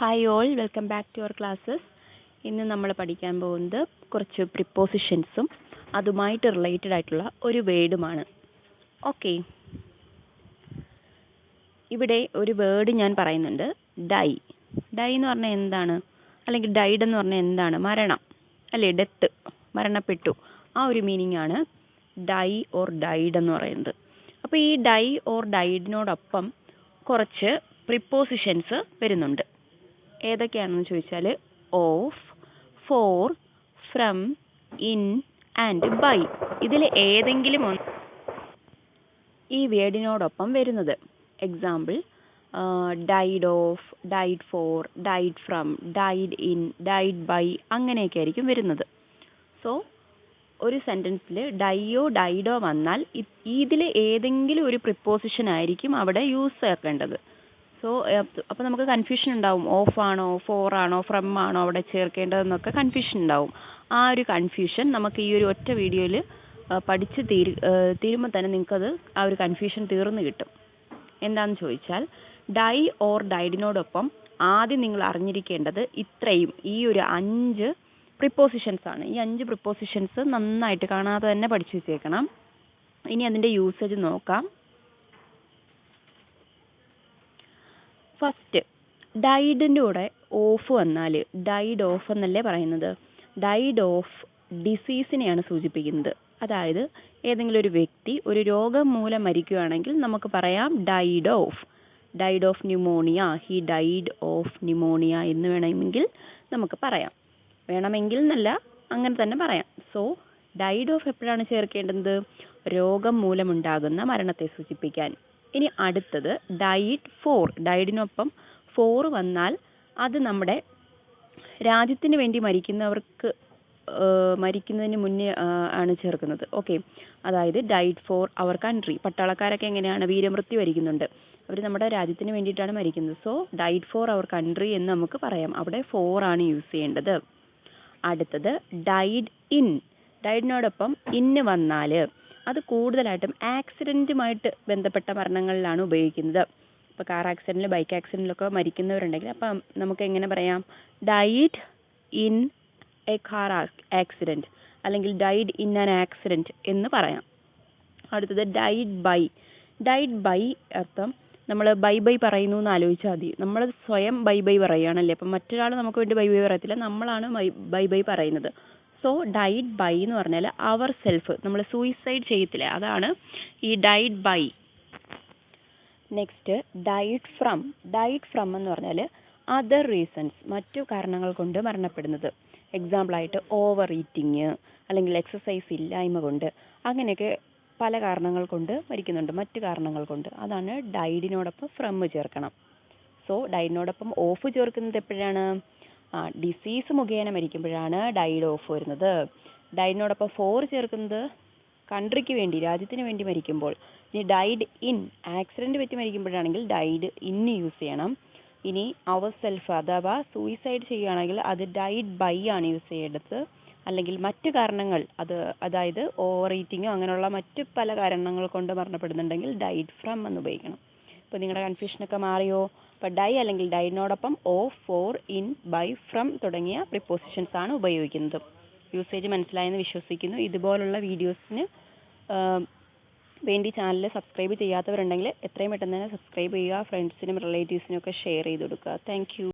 Hi all, welcome back to our classes. ഇന്ന് നമ്മൾ പഠിക്കാൻ പോകുന്നത് കുറച്ച് പ്രിപ്പോസിഷൻസും അതുമായിട്ട് റിലേറ്റഡ് ആയിട്ടുള്ള ഒരു വേർഡുമാണ്. ഓക്കെ, ഇവിടെ ഒരു വേർഡ് ഞാൻ പറയുന്നുണ്ട്, ഡൈ. ഡൈ എന്ന് പറഞ്ഞാൽ എന്താണ്? അല്ലെങ്കിൽ ഡൈഡ് എന്ന് പറഞ്ഞാൽ എന്താണ്? മരണം അല്ലേ, ഡെത്ത്, മരണപ്പെട്ടു. ആ ഒരു മീനിങ് ആണ് ഡൈ ഓർ ഡൈഡ് എന്ന് പറയുന്നത്. അപ്പോൾ ഈ ഡൈ ഓർ ഡൈഡിനോടൊപ്പം കുറച്ച് പ്രിപ്പോസിഷൻസ് വരുന്നുണ്ട്. ഏതൊക്കെയാണെന്ന് ചോദിച്ചാൽ of, for, from, in and by. ഇതിൽ ഏതെങ്കിലും ഒന്ന് ഈ വേർഡിനോടൊപ്പം വരുന്നത്. Example, died of, died for, died from, died in, died by, അങ്ങനെയൊക്കെ ആയിരിക്കും വരുന്നത്. സോ ഒരു സെൻറ്റൻസിൽ ഡൈയോ ഡൈഡോ വന്നാൽ ഇതിൽ ഏതെങ്കിലും ഒരു പ്രിപ്പോസിഷൻ ആയിരിക്കും അവിടെ യൂസ് ആക്കേണ്ടത്. സോ അപ്പോൾ നമുക്ക് കൺഫ്യൂഷൻ ഉണ്ടാവും, ഓഫ് ആണോ, ഫോർ ആണോ, ഫ്രം ആണോ അവിടെ ചേർക്കേണ്ടതെന്നൊക്കെ കൺഫ്യൂഷൻ ഉണ്ടാവും. ആ ഒരു കൺഫ്യൂഷൻ നമുക്ക് ഈ ഒരു ഒറ്റ വീഡിയോയിൽ പഠിച്ച് തീരുമ്പോൾ തന്നെ നിങ്ങൾക്കത് ആ ഒരു കൺഫ്യൂഷൻ തീർന്നു കിട്ടും. എന്താണെന്ന് ചോദിച്ചാൽ, ഡൈ ഓർ ഡൈഡിനോടൊപ്പം ആദ്യം നിങ്ങൾ അറിഞ്ഞിരിക്കേണ്ടത് ഇത്രയും, ഈ ഒരു 5 പ്രിപ്പോസിഷൻസ് ആണ്. ഈ 5 പ്രിപ്പോസിഷൻസ് നന്നായിട്ട് കാണാതെ തന്നെ പഠിച്ചു വെച്ചേക്കണം. ഇനി അതിൻ്റെ യൂസേജ് നോക്കാം. ഫസ്റ്റ്, ഡൈഡിൻ്റെ കൂടെ ഓഫ് വന്നാൽ ഡൈഡ് ഓഫ് എന്നല്ലേ പറയുന്നത്. ഡൈഡ് ഓഫ് ഡിസീസിനെയാണ് സൂചിപ്പിക്കുന്നത്. അതായത് ഏതെങ്കിലും ഒരു വ്യക്തി ഒരു രോഗം മൂലം മരിക്കുകയാണെങ്കിൽ നമുക്ക് പറയാം died of. Died of pneumonia, he died of pneumonia എന്ന് വേണമെങ്കിൽ നമുക്ക് പറയാം. വേണമെങ്കിൽ എന്നല്ല, അങ്ങനെ തന്നെ പറയാം. സോ ഡൈഡ് ഓഫ് എപ്പോഴാണ് ചേർക്കേണ്ടത്? രോഗം മൂലമുണ്ടാകുന്ന മരണത്തെ സൂചിപ്പിക്കാൻ. ഇനി അടുത്തത് ഡൈഡ് ഫോർ. ഡൈഡിനൊപ്പം ഫോർ വന്നാൽ അത് നമ്മുടെ രാജ്യത്തിന് വേണ്ടി മരിക്കുന്നതിന് മുന്നേ ആണ് ചേർക്കുന്നത്. ഓക്കെ, അതായത് ഡൈഡ് ഫോർ അവർ കൺട്രി. പട്ടാളക്കാരൊക്കെ എങ്ങനെയാണ് വീരമൃത്യു വരിക്കുന്നുണ്ട്, അവർ നമ്മുടെ രാജ്യത്തിന് വേണ്ടിയിട്ടാണ് മരിക്കുന്നത്. So died for our country എന്ന് നമുക്ക് പറയാം. അവിടെ ഫോർ ആണ് യൂസ് ചെയ്യേണ്ടത്. അടുത്തത് ഡൈഡ് ഇൻ. ഡൈഡിനോടൊപ്പം ഇന്ന് വന്നാൽ അത് കൂടുതലായിട്ടും ആക്സിഡൻറ്റുമായിട്ട് ബന്ധപ്പെട്ട മരണങ്ങളിലാണ് ഉപയോഗിക്കുന്നത്. ഇപ്പോൾ കാർ ആക്സിഡൻറ്റിൽ, ബൈക്ക് ആക്സിഡൻറ്റിലൊക്കെ മരിക്കുന്നവരുണ്ടെങ്കിൽ അപ്പം നമുക്ക് എങ്ങനെ പറയാം? Died in A car accident, അല്ലെങ്കിൽ ഡൈഡ് ഇൻ ആൻ ആക്സിഡൻറ്റ് എന്ന് പറയാം. അടുത്തത് ഡൈഡ് ബൈ. ഡൈഡ് ബൈ അർത്ഥം നമ്മൾ ബൈ ബൈ പറയുന്നു എന്ന് ആലോചിച്ചാൽ മതി. നമ്മൾ സ്വയം ബൈ ബൈ പറയുകയാണല്ലേ, അപ്പം മറ്റൊരാൾ നമുക്ക് വേണ്ടി ബൈ ബൈ പറയത്തില്ല, നമ്മളാണ് ബൈ ബൈ പറയുന്നത്. സോ ഡൈഡ് ബൈ എന്ന് പറഞ്ഞാൽ അവർ സെൽഫ്, നമ്മൾ സൂയിസൈഡ് ചെയ്യത്തില്ല, അതാണ് ഈ died by. Next died from. Died from എന്ന് പറഞ്ഞാൽ അതർ റീസൺസ്, മറ്റു കാരണങ്ങൾ കൊണ്ട് മരണപ്പെടുന്നത്. എക്സാമ്പിളായിട്ട് ഓവർ ഈറ്റിങ്, അല്ലെങ്കിൽ എക്സസൈസ് ഇല്ലായ്മ കൊണ്ട്, അങ്ങനെയൊക്കെ പല കാരണങ്ങൾ കൊണ്ട് മരിക്കുന്നുണ്ട്, മറ്റു കാരണങ്ങൾ കൊണ്ട്. അതാണ് ഡൈഡിനോടൊപ്പം ഫ്രം ചേർക്കണം. സോ ഡൈഡിനോടൊപ്പം ഓഫ് ചേർക്കുന്നത് എപ്പോഴാണ്? ഡിസീസ് മുഖേന മരിക്കുമ്പോഴാണ് ഡൈഡ് ഓഫ് വരുന്നത്. ഡൈഡിനോടൊപ്പം ഫോർ ചേർക്കുന്നത് കൺട്രിക്ക് വേണ്ടി, രാജ്യത്തിന് വേണ്ടി മരിക്കുമ്പോൾ. ഇനി ഡൈഡ് ഇൻ, ആക്സിഡൻറ്റ് പറ്റി മരിക്കുമ്പോഴാണെങ്കിൽ ഡൈഡ് ഇൻ യൂസ് ചെയ്യണം. ഇനി അവർ സെൽഫ് അഥവാ സൂയിസൈഡ് ചെയ്യുകയാണെങ്കിൽ അത് ഡൈഡ് ബൈ ആണ് യൂസ് ചെയ്യേണ്ടത്. അല്ലെങ്കിൽ മറ്റു കാരണങ്ങൾ, അതായത് ഓവർ ഈറ്റിങ്ങോ അങ്ങനെയുള്ള മറ്റു പല കാരണങ്ങൾ കൊണ്ട് മരണപ്പെടുന്നുണ്ടെങ്കിൽ ഡൈഡ് ഫ്രം എന്ന് ഉപയോഗിക്കണം. ഇപ്പോൾ നിങ്ങളുടെ കൺഫ്യൂഷനൊക്കെ മാറിയോ? അപ്പോൾ ഡൈ അല്ലെങ്കിൽ ഡൈഡിനോടൊപ്പം of, for, in, by, from തുടങ്ങിയ പ്രിപ്പോസിഷൻസ് ആണ് ഉപയോഗിക്കുന്നത്. യൂസേജ് മനസ്സിലായെന്ന് വിശ്വസിക്കുന്നു. ഇതുപോലുള്ള വീഡിയോസിന് വേണ്ടി ചാനൽ സബ്സ്ക്രൈബ് ചെയ്യാത്തവരുണ്ടെങ്കിൽ എത്രയും പെട്ടെന്ന് തന്നെ സബ്സ്ക്രൈബ് ചെയ്യുക. ഫ്രണ്ട്സിനും റിലേറ്റീവ്സിനും ഒക്കെ ഷെയർ ചെയ്ത് കൊടുക്കുക. Thank you.